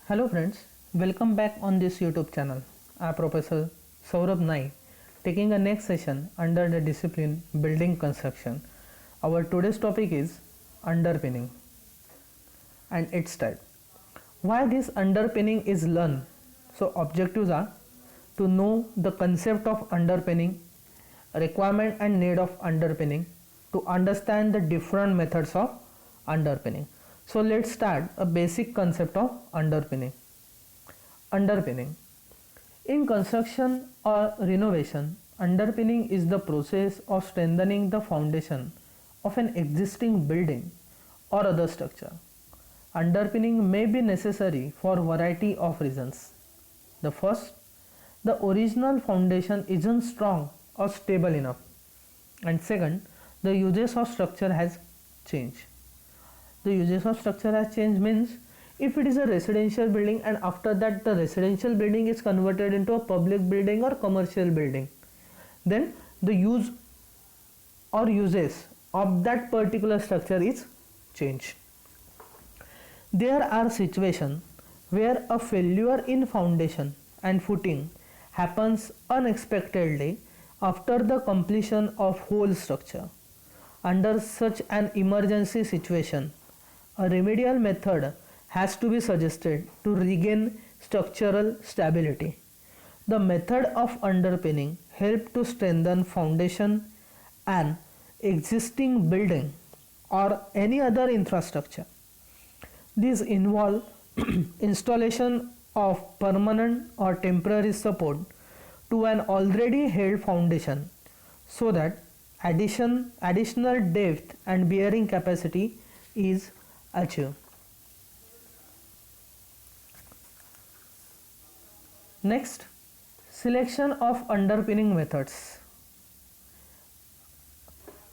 Hello friends, welcome back on this YouTube channel. I am Professor Saurabh Naik, taking a next session under the discipline Building Construction. Our today's topic is underpinning and its type. Why this underpinning is learned? So objectives are to know the concept of underpinning, requirement and need of underpinning, to understand the different methods of underpinning. So let's start a basic concept of underpinning. Underpinning. In construction or renovation, underpinning is the process of strengthening the foundation of an existing building or other structure. Underpinning may be necessary for a variety of reasons. The first, the original foundation isn't strong or stable enough. And second, the uses of structure has changed. The uses of structure has changed means if it is a residential building and after that the residential building is converted into a public building or commercial building, then the use or uses of that particular structure is changed. There are situations where a failure in foundation and footing happens unexpectedly after the completion of whole structure. Under such an emergency situation, a remedial method has to be suggested to regain structural stability. The method of underpinning helps to strengthen foundation and existing building or any other infrastructure. These involve installation of permanent or temporary support to an already held foundation so that additional depth and bearing capacity is achieved. Next, selection of underpinning methods.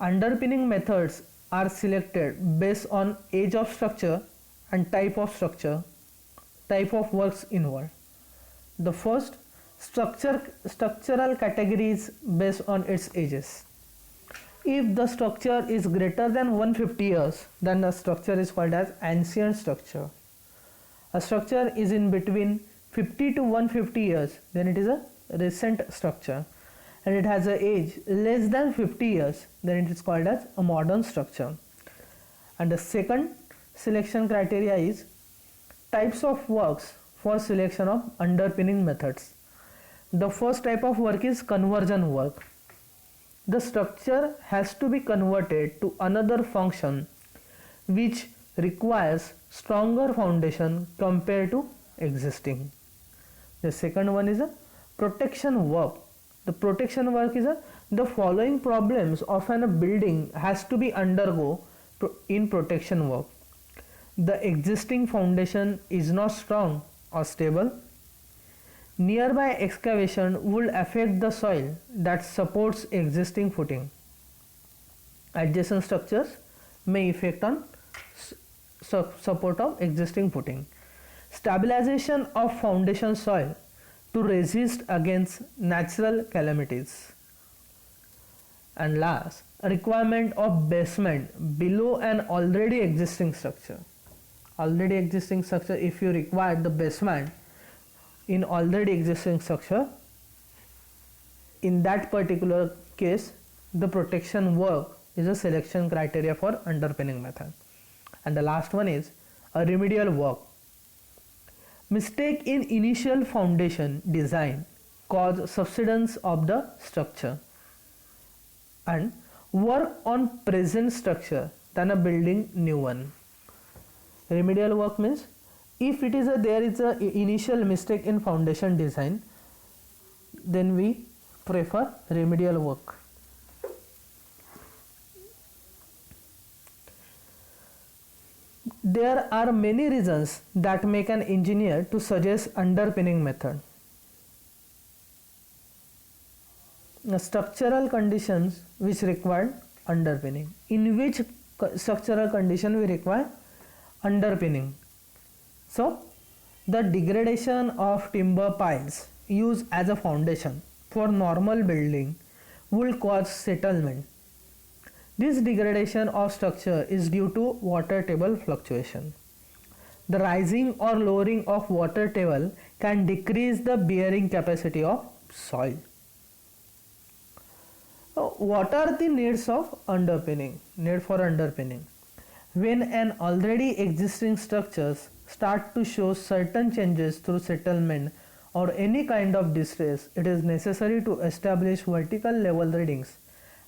Underpinning methods are selected based on age of structure and type of structure, type of works involved. The first, structural categories based on its ages. If the structure is greater than 150 years, then the structure is called as ancient structure. A structure is in between 50 to 150 years, then it is a recent structure. And it has an age less than 50 years, then it is called as a modern structure. And the second selection criteria is types of works for selection of underpinning methods. The first type of work is conversion work. The structure has to be converted to another function which requires stronger foundation compared to existing. The second one is a protection work. The protection work is the following problems of a building has to be undergo in protection work. The existing foundation is not strong or stable. Nearby excavation would affect the soil that supports existing footing. Adjacent structures may affect on support of existing footing. Stabilization of foundation soil to resist against natural calamities. And last, requirement of basement below an already existing structure. Already existing structure, if you require the basement in already existing structure, in that particular case the protection work is a selection criteria for underpinning method. And the last one is a remedial work. Mistake in initial foundation design cause subsidence of the structure, and work on present structure than a building new one. Remedial work means if it is there is a initial mistake in foundation design, then we prefer remedial work. There are many reasons that make an engineer to suggest underpinning method. Structural conditions which require underpinning. In which structural condition we require underpinning? So, the degradation of timber piles used as a foundation for normal building will cause settlement. This degradation of structure is due to water table fluctuation. the rising or lowering of water table can decrease the bearing capacity of soil. So what are the needs of underpinning? Need for underpinning. When an already existing structures start to show certain changes through settlement or any kind of distress, it is necessary to establish vertical level readings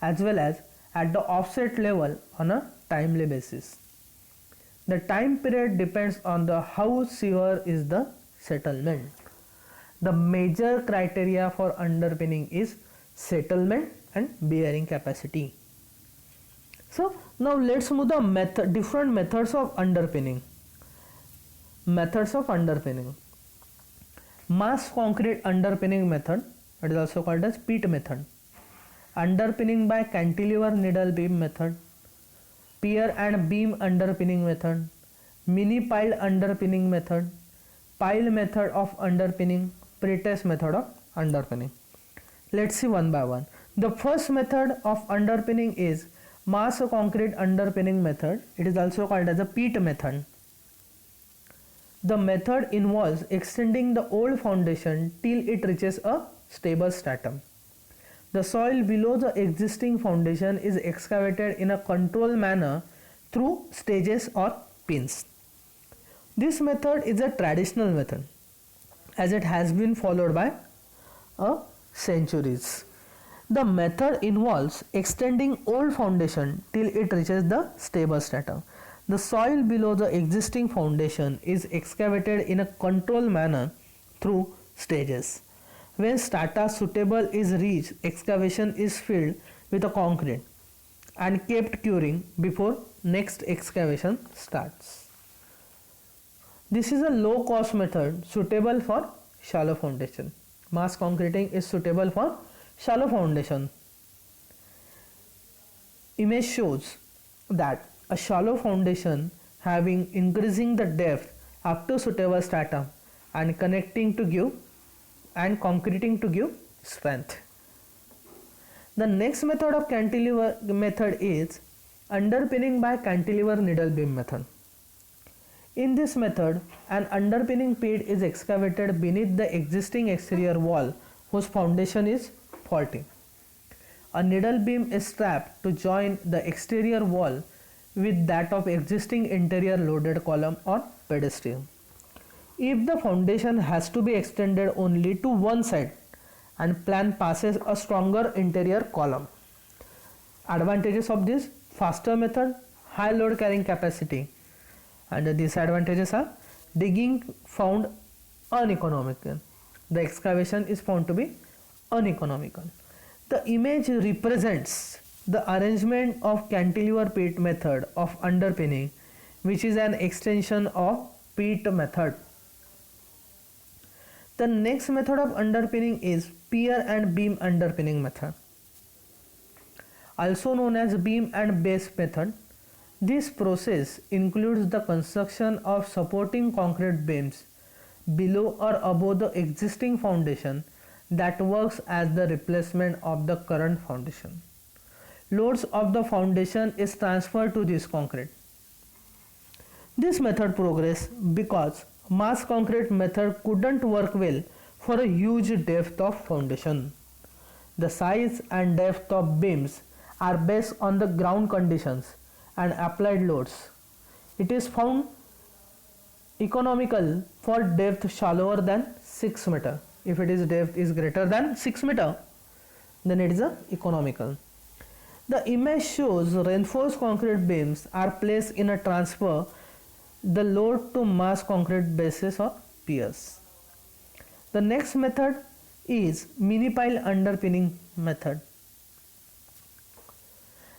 as well as at the offset level on a timely basis. The time period depends on the how severe is the settlement. The major criteria for underpinning is settlement and bearing capacity. So now let's move the different methods of underpinning. Methods of underpinning. Mass concrete underpinning method, it is also called as PEAT method. Underpinning by cantilever needle beam method. Pier and beam underpinning method. Mini pile underpinning method. Pile method of underpinning. Pretest method of underpinning. Let's see one by one. The first method of underpinning is mass concrete underpinning method. It is also called as a PEAT method. The method involves extending the old foundation till it reaches a stable stratum. The soil below the existing foundation is excavated in a controlled manner through stages or pins. This method is a traditional method as it has been followed by centuries. The method involves extending old foundation till it reaches the stable stratum. The soil below the existing foundation is excavated in a controlled manner through stages. When strata suitable is reached, excavation is filled with a concrete and kept curing before next excavation starts. This is a low cost method suitable for shallow foundation. Mass concreting is suitable for shallow foundation. Image shows that a shallow foundation having increasing the depth up to suitable stratum and connecting to give and concreting to give strength. The next method of cantilever method is underpinning by cantilever needle beam method. In this method, an underpinning pit is excavated beneath the existing exterior wall whose foundation is faulty. A needle beam is strapped to join the exterior wall with that of existing interior loaded column or pedestal. If the foundation has to be extended only to one side and plan passes a stronger interior column. Advantages of this: faster method, high load carrying capacity, and the disadvantages are digging found uneconomical. The excavation is found to be uneconomical. The image represents the arrangement of cantilever pit method of underpinning, which is an extension of PEAT method. The next method of underpinning is pier and beam underpinning method, also known as beam and base method. This process includes the construction of supporting concrete beams below or above the existing foundation that works as the replacement of the current foundation. Loads of the foundation is transferred to this concrete. This method progress because mass concrete method couldn't work well for a huge depth of foundation. The size and depth of beams are based on the ground conditions and applied loads. It is found economical for depth shallower than 6 meter. If it is depth is greater than 6 meter, then it is economical. The image shows reinforced concrete beams are placed in a transfer the load to mass concrete bases or piers. The next method is mini pile underpinning method.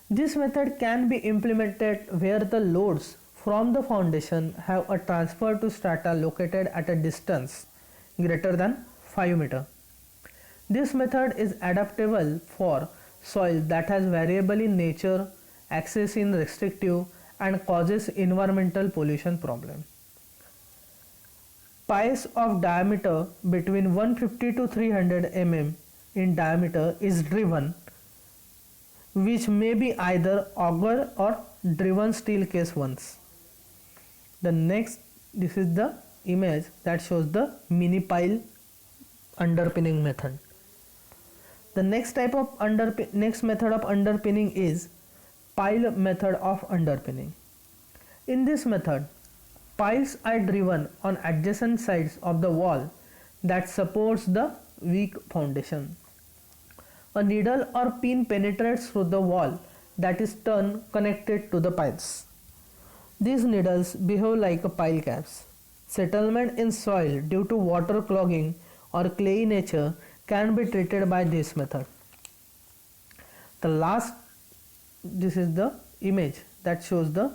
This method can be implemented where the loads from the foundation have a transfer to strata located at a distance greater than 5 meter. This method is adaptable for soil that has variable in nature, access in restrictive, and causes environmental pollution problem. Piles of diameter between 150 to 300 mm in diameter is driven, which may be either auger or driven steel case ones. The next This is the image that shows the mini pile underpinning method. The next method of underpinning is pile method of underpinning. In this method, piles are driven on adjacent sides of the wall that supports the weak foundation. A needle or pin penetrates through the wall that is turned connected to the piles. These needles behave like pile caps. Settlement in soil due to water clogging or clayey nature can be treated by this method. This is the image that shows the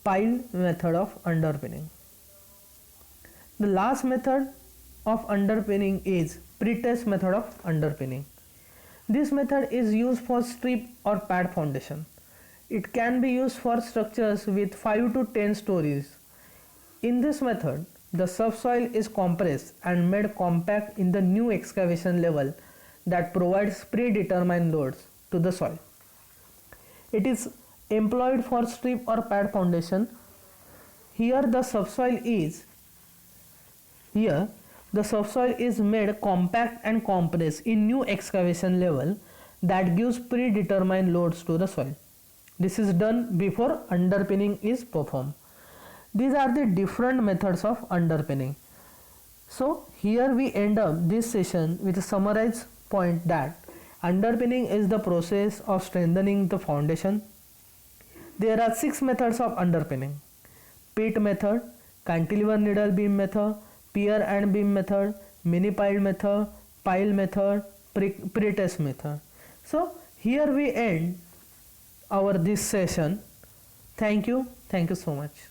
pile method of underpinning. The last method of underpinning is pretest method of underpinning. This method is used for strip or pad foundation. It can be used for structures with 5 to 10 stories. In this method, the subsoil is compressed and made compact in the new excavation level that provides predetermined loads to the soil. It is employed for strip or pad foundation. Here the subsoil is made compact and compressed in new excavation level that gives predetermined loads to the soil. This is done before underpinning is performed. These are the different methods of underpinning. So here we end up this session with a summarized point that underpinning is the process of strengthening the foundation. There are 6 methods of underpinning: pit method, cantilever needle beam method, pier and beam method, mini pile method, pretest method. So here we end this session. Thank you so much.